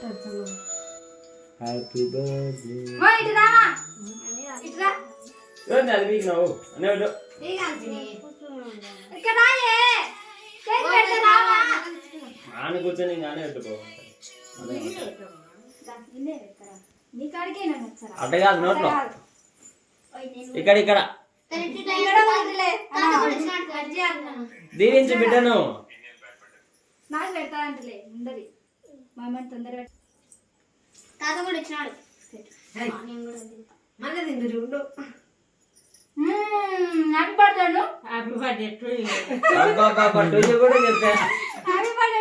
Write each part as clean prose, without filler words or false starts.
Happy birthday కూర్చొని నానే పెట్టుకో అట్ట కాదు నోట్లో ఇక్కడ ఇక్కడ దీవించి బిడ్డను నాకు పెడతానంటలే ఉండదు మా అమ్మ తొందరగా తాత కూడా ఇచ్చినాడు మళ్ళీ తిందరు ఉండు హ్యాపీ బర్త్డే హ్యాపీ బర్త్డే కూడా చెప్పా హ్యాపీ బర్త్డే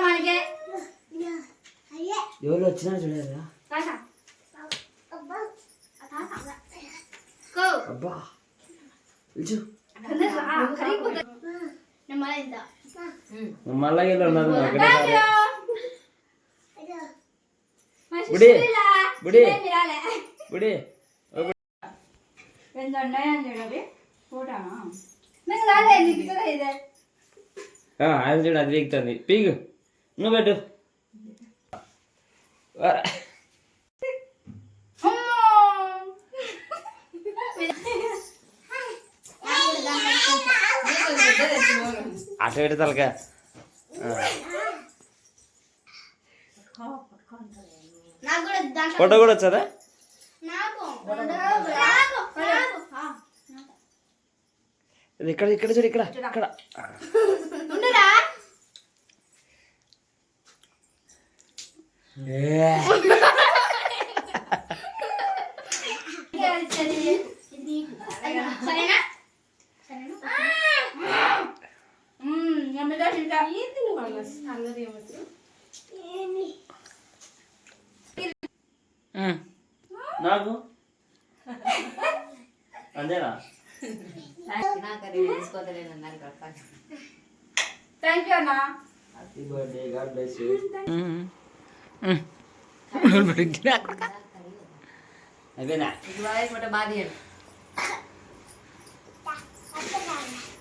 మనకే ఎవరు వచ్చినా చూడరా అబ్బా మళ్ళా బుడి బుడి బుడి ఆయన చూడు అది వీగుతుంది పీగు నువ్వు పెట్టు అటు పెట్టి తలక ఫోటో కూడా వచ్చారా ఇక్కడ ఇక్కడ చూడు ఇక్కడ ఇక్కడ నాకు అంతేనా థ్యాంక్ యూ అన్నా happy birthday God bless you అయిపోయినా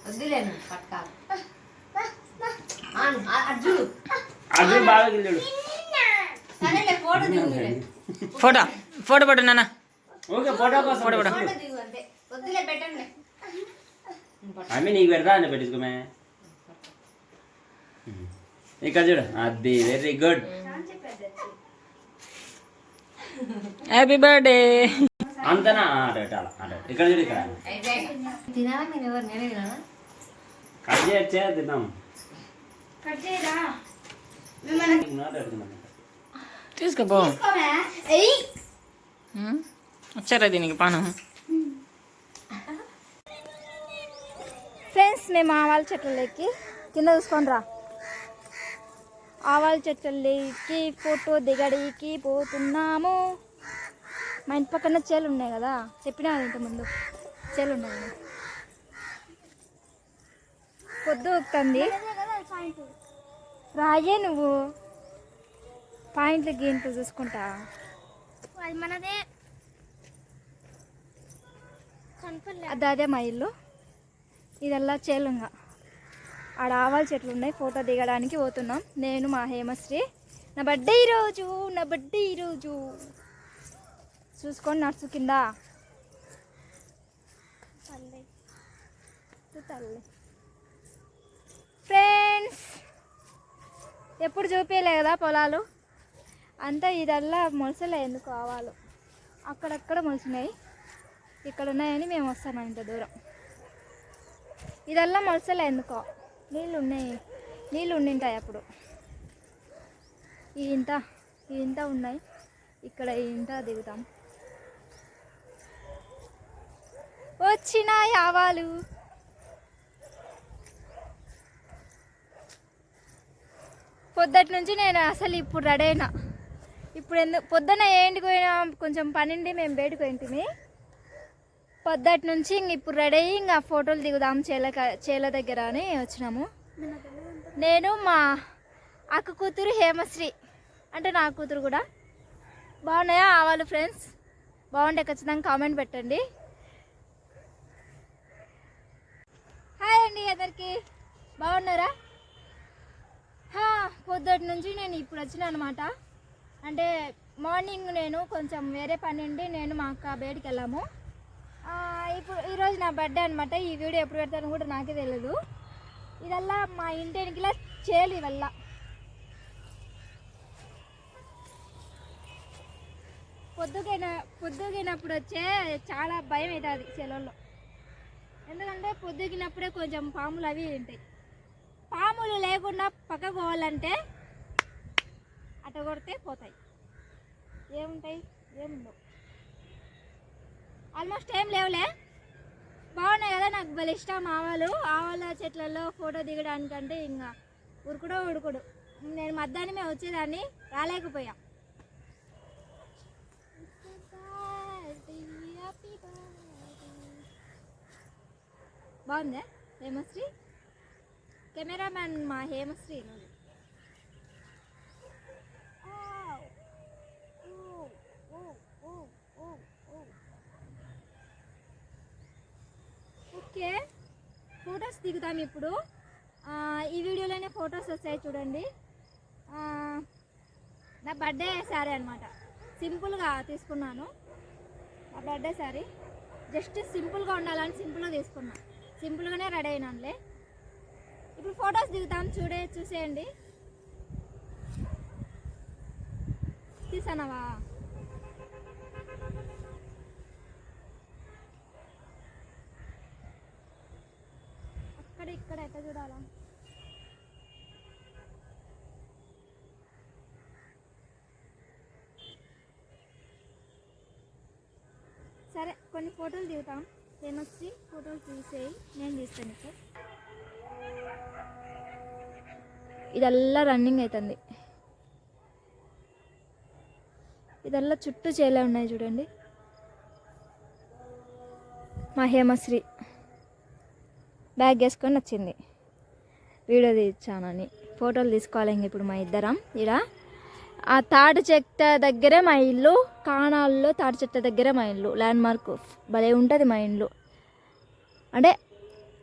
వద్దులేను పట్టాలి అర్జున్ బాగా గిల్లుడు ఫోటో ఫోటో పట్టు నాన్న ఓకే ఫోటో కోసం ఫోటో పట్టు వద్దులే పెట్టండి ఆమె నీకు పెడతా అని పెట్టించుకోమే ఇక్కడ చూడు అది వెరీ గుడ్ హ్యాపీ బర్త్డే అంతనా అటు అటు ఇక్కడ చూడు ఇక్కడ తినాలా మీరు ఎవరు నేనే తినాలా కట్ చేయొచ్చే తిన్నాం కట్ చేయరా తీసుకోపో వచ్చారా దీనికి పానం ఫ్రెండ్స్ మేము ఆవాల చెట్లకి కింద చూసుకొని రా ఆవాల చెట్లకి ఫోటో దిగడికి పోతున్నాము మా ఇంటి పక్కన చేలు ఉన్నాయి కదా చెప్పినా ఇంతకుముందు చేలు ఉన్నాయి పొద్దు ఊపుతుంది రాయే నువ్వు పాయింట్లు గీంట్లు చూసుకుంటా అది మనదే అదే మా ఇల్లు ఇదల్లా చేలుంగా ఆడ ఆవాల చెట్లు ఉన్నాయి ఫోటో దిగడానికి పోతున్నాం నేను మా హేమశ్రీ నా బర్త్డే ఈరోజు చూసుకొని నడుచు కింద తల్లి ఫ్రెండ్స్ ఎప్పుడు చూపించలే కదా పొలాలు అంతా ఇదల్లా మొలసలే ఎందుకు ఆవాలు అక్కడక్కడ మొలిసినాయి ఇక్కడ ఉన్నాయని మేము వస్తాం ఇంత దూరం ఇదల్లా మొలసలే ఎందుకో నీళ్ళు ఉండింటాయి అప్పుడు ఈ ఇంత ఉన్నాయి ఇక్కడ ఈ ఇంత దిగుతాం వచ్చినాయి ఆవాలు పొద్దుటి నుంచి నేను అసలు ఇప్పుడు రెడీ అయినా ఇప్పుడు ఎందుకు పొద్దున ఏంటికి పోయినా కొంచెం పనిండి మేము బయటకు పోయింటిమి పొద్దుటి నుంచి ఇంక ఇప్పుడు రెడీ అయ్యి ఇంకా ఫోటోలు దిగుదాం చేల దగ్గర అని వచ్చినాము నేను మా అక్క కూతురు హేమశ్రీ అంటే నా కూతురు కూడా బాగున్నాయా ఆవాలు ఫ్రెండ్స్ బాగుంటే ఖచ్చితంగా కామెంట్ పెట్టండి అందరికీ బాగున్నారా? పొద్దుటి నుంచి నేను ఇప్పుడు వచ్చిన అనమాట. అంటే మార్నింగ్ నేను కొంచెం వేరే పని ఉండి నేను మా అక్క బయటికి వెళ్ళాము. ఇప్పుడు ఈరోజు నా బర్త్డే అనమాట. ఈ వీడియో ఎప్పుడు పెడతాను కూడా నాకే తెలియదు. ఇదల్లా మా ఇంటి వెనకలా చేలు ఇవల్ల. పొద్దుగినప్పుడు వచ్చే చాలా భయం అవుతుంది చేలల్లో. ఎందుకంటే పొద్దుగినప్పుడే కొంచెం పాములు అవి ఉంటాయి. పాములు లేకుండా పక్కకు పోవాలంటే అట్ట కొడితే పోతాయి. ఏముంటాయి? ఏముండవు. ఆల్మోస్ట్ ఏం లేవులే. బాగున్నాయి కదా, నాకు భలే ఇష్టం ఆవాలు. ఆవాల చెట్లలో ఫోటో దిగడానికంటే ఇంకా ఉడుకుడు. నేను మధ్యాహ్నమే వచ్చేదాన్ని, రాలేకపోయా. బాగుందా హేమశ్రీ? కెమెరామ్యాన్ మా హేమశ్రీ. ఓకే, ఫొటోస్ దిగుతాం ఇప్పుడు. ఈ వీడియోలోనే ఫొటోస్ వస్తాయి చూడండి. నా బర్త్డే శారీ అనమాట. సింపుల్గా తీసుకున్నాను. నా బర్త్డే శారీ జస్ట్ సింపుల్గా ఉండాలని సింపుల్గా తీసుకున్నాను. సింపుల్గానే రెడీ అయినానులే. ఇప్పుడు ఫొటోస్ దిగుతాం, చూసేయండి. తీసానవా? అక్కడ ఇక్కడ ఎట్లా చూడాలా? సరే, కొన్ని ఫోటోలు దిగుతాం. ఏమొచ్చి ఫోటోలు తీసేయి, నేను తీస్తాను. ఇప్పుడు ఇదల్లా రన్నింగ్ అవుతుంది. ఇదల్లా చుట్టూ చేలే ఉన్నాయి చూడండి. మా హేమశ్రీ బ్యాగ్ వేసుకొని వచ్చింది వీడియో తీర్చానని. ఫోటోలు తీసుకోవాలి ఇంక ఇప్పుడు మా ఇద్దరం. ఇక్కడ ఆ తాటి చెట్టు దగ్గరే మా ఇల్లు. కాణాల్లో తాటి చెట్టు దగ్గరే మా ఇల్లు. ల్యాండ్ మార్క్ భలే ఉంటుంది మా ఇల్లు. అంటే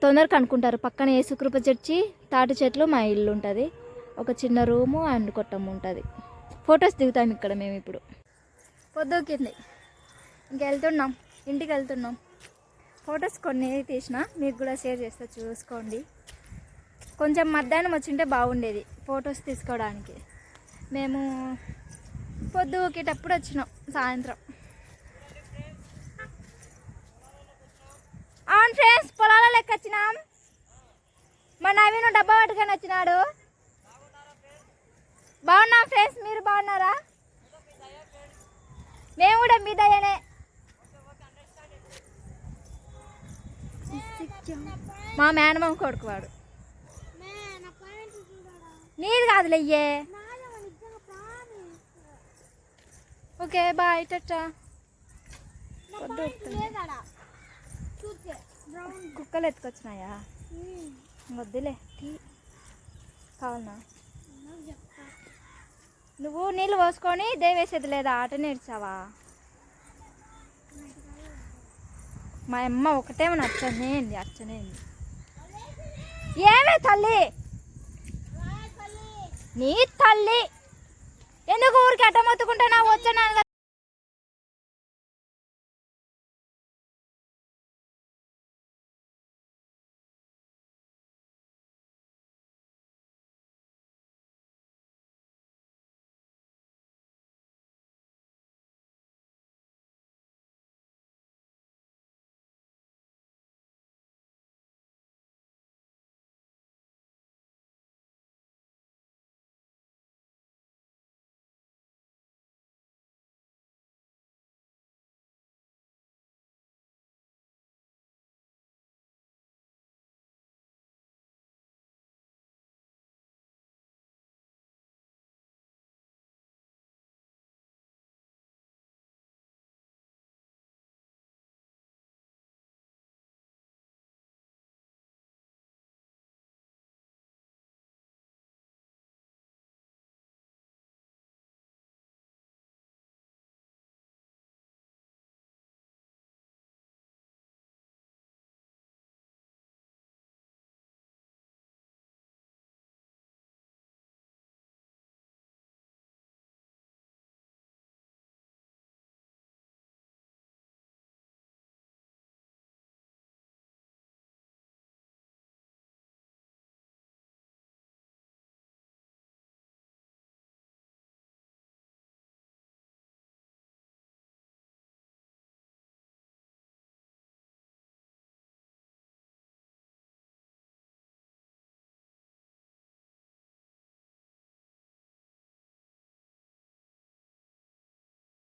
తొందరగా కనుక్కుంటారు. పక్కన యేసుకృప చర్చి, తాటి చెట్లు, మా ఇల్లు ఉంటుంది. ఒక చిన్న రూము అండ్ కొట్టం ఉంటుంది. ఫొటోస్ దిగుతాం ఇక్కడ మేము ఇప్పుడు. పొద్దుకింది, వెళ్తున్నాం, ఇంటికి వెళ్తున్నాం. ఫొటోస్ కొన్ని తీసిన మీకు కూడా షేర్ చేస్తా, చూసుకోండి. కొంచెం మధ్యాహ్నం వచ్చింటే బాగుండేది ఫొటోస్ తీసుకోవడానికి. మేము పొద్దుకేటప్పుడు వచ్చినాం, సాయంత్రం. అవును ఫ్రెండ్స్, పొలాల లెక్క వచ్చినాం. మా నవీను డబ్బా పట్టుకొని వచ్చినాడు. బాగున్నాం ఫ్రెండ్స్, మీరు బాగున్నారా? మేము కూడా మీ దయనే. మా మేనమామ కొడుకు వాడు. నీది కాదులయ్యే. Okay bye, టట్టా. కుక్కలు ఎత్తుకొచ్చినాయా? వద్దులే, కావాలనా? నువ్వు నీళ్ళు పోసుకొని దేవేసేది లేదా? ఆట నేర్చావా? మా అమ్మ ఒకటేమో అచ్చనేంది. ఏమే తల్లి, నీ తల్లి ఎందుకు ఊరికి అట్ట మొత్తుకుంటా? నాకు వచ్చాను